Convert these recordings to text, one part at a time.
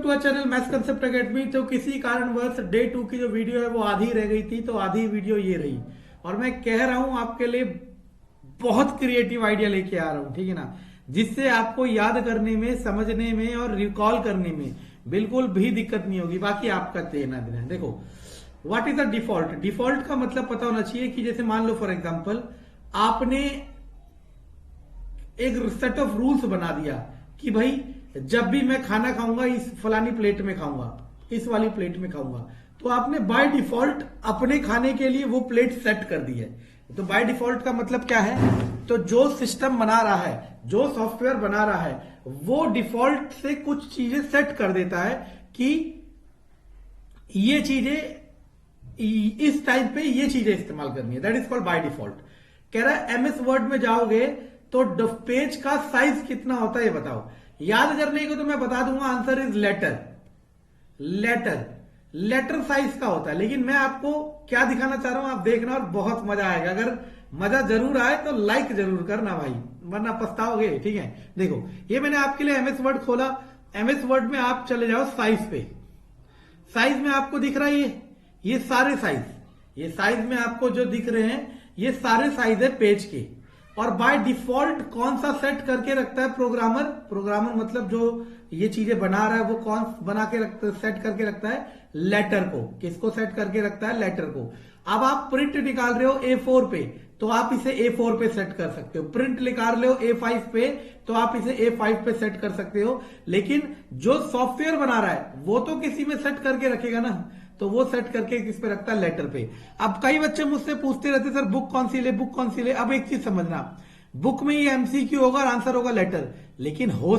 To a channel maths concept academy. तो किसी कारणवश डे 2 की जो वीडियो है वो आधी रह गई थी, तो आधी वीडियो ये रही। और मैं कह रहा हूं आपके लिए बहुत क्रिएटिव आइडिया लेके आ रहा हूं, ठीक है ना, जिससे आपको याद करने में, समझने में और रिकॉल करने में बिल्कुल भी दिक्कत नहीं होगी। बाकी आपका देना देना है। देखो, what is the default. Default का मतलब पता होना चाहिए कि जैसे मान लो फॉर एग्जांपल आपने एक सेट ऑफ रूल्स बना दिया कि भाई जब भी मैं खाना खाऊंगा इस फलानी प्लेट में खाऊंगा, इस वाली प्लेट में खाऊंगा। तो आपने बाय डिफॉल्ट अपने खाने के लिए वो प्लेट सेट कर दी है। तो बाय डिफॉल्ट का मतलब क्या है, तो जो सिस्टम बना रहा है, जो सॉफ्टवेयर बना रहा है, वो डिफॉल्ट से कुछ चीजें सेट कर देता है कि ये चीजें इस टाइम पे ये चीजें इस्तेमाल करनी है। That is called by default. कह रहा है एमएस वर्ड में जाओगे तो पेज का साइज कितना होता है ये बताओ। याद करने को तो मैं बता दूंगा, answer is letter. Letter size का होता है, लेकिन मैं आपको क्या दिखाना चाह रहा हूं आप देखना और बहुत मजा आएगा। अगर मजा जरूर आए तो लाइक जरूर करना भाई, वरना पछताओगे। ठीक है, देखो ये मैंने आपके लिए एमएस वर्ड खोला। एमएस वर्ड में आप चले जाओ साइज पे। साइज में आपको दिख रहा है ये सारे साइज, ये साइज में आपको जो दिख रहे हैं ये सारे साइज है पेज के। और बाय डिफॉल्ट कौन सा सेट करके रखता है प्रोग्रामर। प्रोग्रामर मतलब जो ये चीजें बना रहा है वो कौन बना के रखता है, सेट करके रखता है लेटर को। किसको सेट करके रखता है, लेटर को। अब आप प्रिंट निकाल रहे हो A4 पे तो आप इसे A4 पे सेट कर सकते हो। प्रिंट निकाल रहे हो A5 पे तो आप इसे A5 पे सेट कर सकते हो। लेकिन जो सॉफ्टवेयर बना रहा है वो तो किसी में सेट करके रखेगा ना, तो वो सेट करके किस पे रखता है, लेटर पे। अब कई बच्चे मुझसे पूछते रहते सर बुक कौन सी ले, बुक कौन सी ले। अब एक चीज समझना, बुक में ये एमसीक्यू होगा और आंसर होगा लेटर। लेकिन हो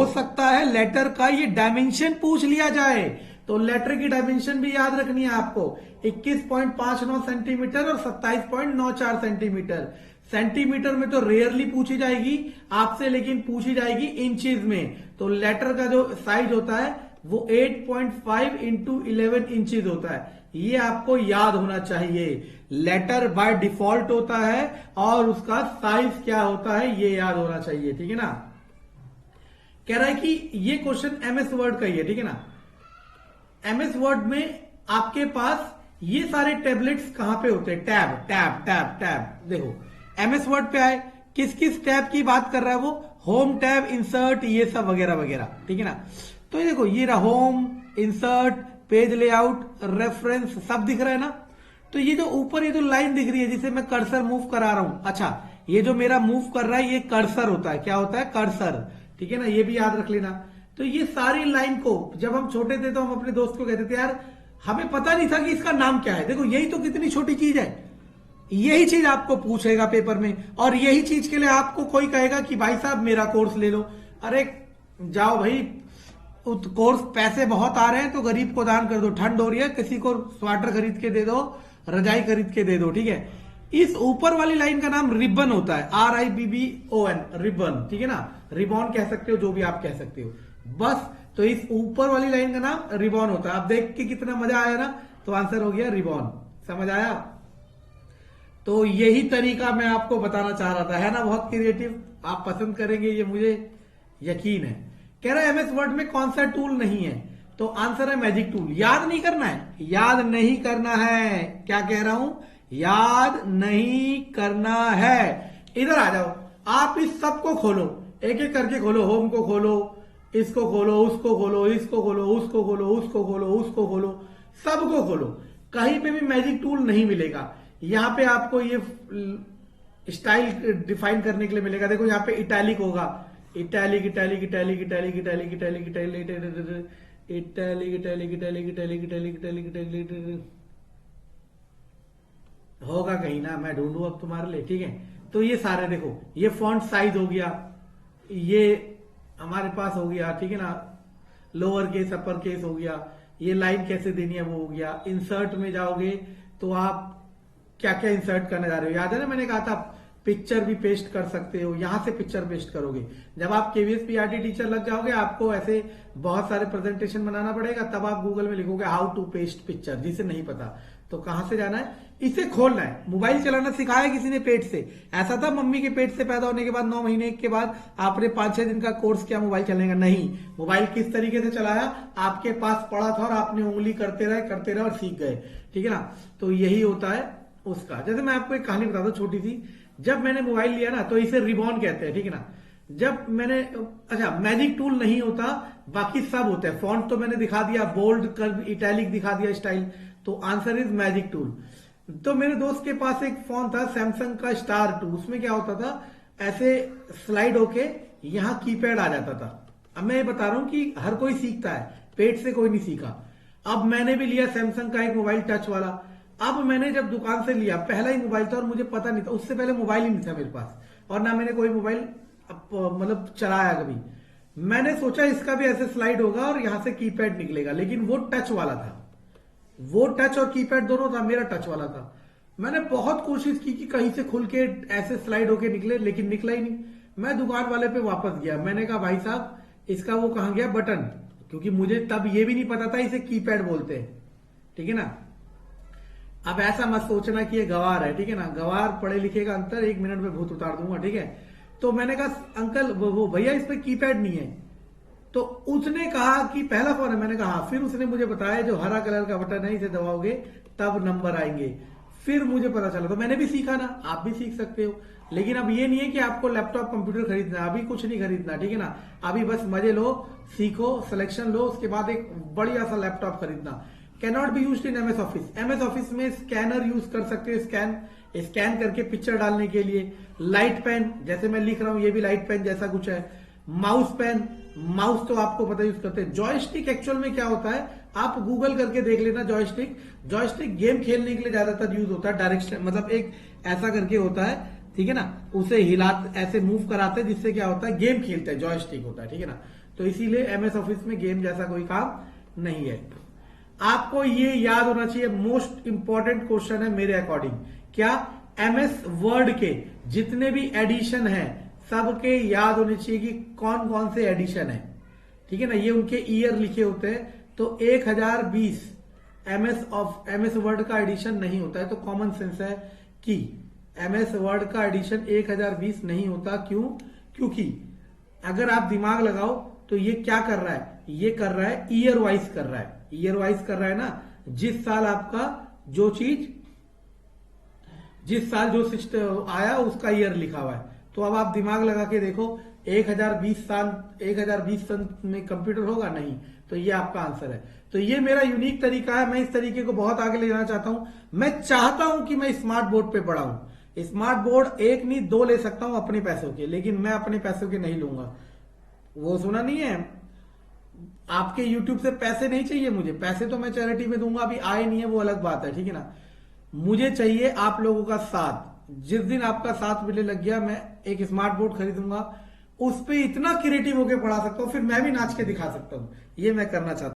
सकता है लेटर का ये डायमेंशन पूछ लिया जाए, तो लेटर की डायमेंशन भी याद रखनी है आपको। 21.59 सेंटीमीटर और 27.94 सेंटीमीटर। सेंटीमीटर में तो रेयरली पूछी जाएगी आपसे, लेकिन पूछी जाएगी इंचेस में। तो लेटर का जो साइज होता है वो 8.5 इंटू 11 इंचेस होता है। ये आपको याद होना चाहिए। लेटर बाय डिफॉल्ट होता है और उसका साइज क्या होता है ये याद होना चाहिए, ठीक है ना। कह रहा है कि ये क्वेश्चन एमएस वर्ड का ही है, ठीक है ना। एमएस वर्ड में आपके पास ये सारे टैबलेट्स कहां पे होते हैं, टैब टैब टैब टैब। देखो एमएस वर्ड पे आए, किस किस टैब की बात कर रहा है वो, होम टैब, इंसर्ट, ये सब वगैरह वगैरह, ठीक है ना। तो ये देखो ये रहा home, insert, page layout, reference, सब दिख रहा है ना। तो ये जो ऊपर ये जो लाइन दिख रही है जिसे मैं कर्सर मूव करा रहा हूं, अच्छा ये जो मेरा मूव कर रहा है ये कर्सर होता है। क्या होता है, कर्सर, ठीक है ना, ये भी याद रख लेना। तो ये सारी लाइन को जब हम छोटे थे तो हम अपने दोस्त को कहते थे यार हमें पता नहीं था कि इसका नाम क्या है। देखो यही तो कितनी छोटी चीज है, यही चीज आपको पूछेगा पेपर में। और यही चीज के लिए आपको कोई कहेगा कि भाई साहब मेरा कोर्स ले लो। अरे जाओ भाई, कोर्स पैसे बहुत आ रहे हैं तो गरीब को दान कर दो। ठंड हो रही है किसी को स्वेटर खरीद के दे दो, रजाई खरीद के दे दो, ठीक है। इस ऊपर वाली लाइन का नाम रिबन होता है, RIBBON, रिबन, ठीक है ना। रिबॉन कह सकते हो, जो भी आप कह सकते हो, बस। तो इस ऊपर वाली लाइन का नाम रिबॉन होता है। आप देख के कितना मजा आया ना, तो आंसर हो गया रिबॉन। समझ आया। तो यही तरीका मैं आपको बताना चाह रहा था, है ना, बहुत क्रिएटिव। आप पसंद करेंगे ये मुझे यकीन है। कह रहा है एमएस वर्ड में कौन सा टूल नहीं है, तो आंसर है मैजिक टूल। याद नहीं करना है, याद नहीं करना है। क्या कह रहा हूं, याद नहीं करना है। इधर आ जाओ, आप इस सब को खोलो, एक एक करके खोलो। होम को खोलो, इसको खोलो, उसको खोलो, इसको खोलो, उसको खोलो, उसको खोलो, उसको खोलो, सबको खोलो। कहीं पे भी मैजिक टूल नहीं मिलेगा। यहां पे आपको ये स्टाइल डिफाइन करने के लिए मिलेगा। देखो यहां पे इटैलिक होगा, italic italic italic italic italic italic italic italic italic italic italic italic italic italic होगा कहीं ना, मैं ढूंढूं अब तुम्हारे लिए, ठीक है। तो ये सारे देखो, ये फॉन्ट साइज हो गया, ये हमारे पास हो गया, ठीक है ना। लोअर केस अपर केस हो गया, ये लाइन कैसे देनी है वो हो गया। इंसर्ट में जाओगे तो आप क्या क्या इंसर्ट करने जा रहे हो, याद है ना, मैंने कहा था पिक्चर भी पेस्ट कर सकते हो। यहां से पिक्चर पेस्ट करोगे। जब आप KVS PRT टीचर लग जाओगे आपको ऐसे बहुत सारे प्रेजेंटेशन बनाना पड़ेगा, तब आप गूगल में लिखोगे हाउ टू पेस्ट पिक्चर, जिसे नहीं पता तो कहां से जाना है, इसे खोलना है। मोबाइल चलाना सिखाया किसी ने पेट से, ऐसा था मम्मी के पेट से पैदा होने के बाद 9 महीने के बाद आपने 5-6 दिन का कोर्स किया मोबाइल चलने का, नहीं। मोबाइल किस तरीके से चलाया, आपके पास पड़ा था और आपने उंगली करते रहे और सीख गए, ठीक है ना। तो यही होता है उसका। जैसे मैं आपको एक कहानी बताता हूँ छोटी सी। जब मैंने मोबाइल लिया ना, तो इसे रिबॉन कहते हैं, ठीक है ना। जब मैंने, अच्छा मैजिक टूल नहीं होता, बाकी सब होता है। फॉन्ट तो मैंने दिखा दिया, बोल्ड कर्व इटैलिक दिखा दिया स्टाइल, तो आंसर इज मैजिक टूल। तो मेरे दोस्त के पास एक फोन था सैमसंग का स्टार 2, उसमें क्या होता था, ऐसे स्लाइड होके यहां कीपैड आ जाता था। अब मैं ये बता रहा हूं कि हर कोई सीखता है, पेट से कोई नहीं सीखा। अब मैंने भी लिया सैमसंग का एक मोबाइल टच वाला। अब मैंने जब दुकान से लिया, पहला ही मोबाइल था और मुझे पता नहीं था, उससे पहले मोबाइल ही नहीं था मेरे पास, और ना मैंने कोई मोबाइल मतलब चलाया कभी। मैंने सोचा इसका भी ऐसे स्लाइड होगा और यहां से कीपैड निकलेगा, लेकिन वो टच वाला था। वो टच और कीपैड दोनों था, मेरा टच वाला था। मैंने बहुत कोशिश की कि कहीं से खुल के ऐसे स्लाइड होके निकले, लेकिन निकला ही नहीं। मैं दुकान वाले पे वापस गया, मैंने कहा भाई साहब इसका वो कहां गया बटन, क्योंकि मुझे तब ये भी नहीं पता था इसे कीपैड बोलते हैं, ठीक है ना। अब ऐसा मत सोचना कि ये गवार है, ठीक है ना। गवार पढ़े लिखे का अंतर, 1 मिनट में भूत उतार दूंगा, ठीक है। तो मैंने कहा अंकल वो भैया इस पे कीपैड नहीं है। तो उसने कहा कि पहला फोन है, मैंने कहा। फिर उसने मुझे बताया जो हरा कलर का बटन है, इसे दबाओगे तब नंबर आएंगे। फिर मुझे पता चला, तो मैंने भी सीखा ना, आप भी सीख सकते हो। लेकिन अब ये नहीं है कि आपको लैपटॉप कंप्यूटर खरीदना है, अभी कुछ नहीं खरीदना, ठीक है ना। अभी बस मजे लो, सीखो, सिलेक्शन लो, उसके बाद एक बढ़िया सा लैपटॉप खरीदना। Cannot be used in MS office. MS office में स्कैनर यूज कर सकते हो, स्कैन करके पिक्चर डालने के लिए। लाइट पेन, जैसे मैं लिख रहा हूं, ये भी लाइट पेन जैसा कुछ है। माउस पेन, माउस तो आपको पता यूज करते हैं। जॉयस्टिक एक्चुअल में क्या होता है, आप गूगल करके देख लेना। जॉयस्टिक गेम खेलने के लिए ज्यादातर यूज होता है। डायरेक्शन मतलब एक ऐसा करके होता है, ठीक है ना, उसे हिला ऐसे मूव कराते हैं, जिससे क्या होता है गेम खेलते हैं, जॉयस्टिक होता है, ठीक है ना। तो इसीलिए एमएस ऑफिस में गेम जैसा कोई काम नहीं है। आपको ये याद होना चाहिए, मोस्ट इंपॉर्टेंट क्वेश्चन है मेरे अकॉर्डिंग। क्या, एमएस वर्ड के जितने भी एडिशन है सबके याद होने चाहिए कि कौन कौन से एडिशन है, ठीक है ना। ये उनके ईयर लिखे होते हैं। तो 1020 एमएस वर्ड का एडिशन नहीं होता है। तो कॉमन सेंस है कि एमएस वर्ड का एडिशन 1020 नहीं होता। क्यों? क्योंकि अगर आप दिमाग लगाओ तो ये क्या कर रहा है, ये कर रहा है ईयर वाइज कर रहा है। ईयर वाइज कर रहा है ना, जिस साल आपका जो चीज, जिस साल जो सिस्टम आया उसका ईयर लिखा हुआ है। तो अब आप दिमाग लगा के देखो, 1020 सन में कंप्यूटर होगा? नहीं। तो ये आपका आंसर है। तो ये मेरा यूनिक तरीका है, मैं इस तरीके को बहुत आगे ले जाना चाहता हूं। मैं चाहता हूं कि मैं स्मार्ट बोर्ड पे पढ़ाऊं। स्मार्ट बोर्ड 1 नहीं 2 ले सकता हूं अपने पैसों के, लेकिन मैं अपने पैसों के नहीं लूंगा। वो सुना नहीं है, आपके यूट्यूब से पैसे नहीं चाहिए मुझे, पैसे तो मैं चैरिटी में दूंगा, अभी आए नहीं है वो अलग बात है, ठीक है ना। मुझे चाहिए आप लोगों का साथ। जिस दिन आपका साथ मिलने लग गया, मैं एक स्मार्ट बोर्ड खरीदूंगा, उस पे इतना क्रिएटिव होकर पढ़ा सकता हूं, फिर मैं भी नाच के दिखा सकता हूं। ये मैं करना चाहता हूं।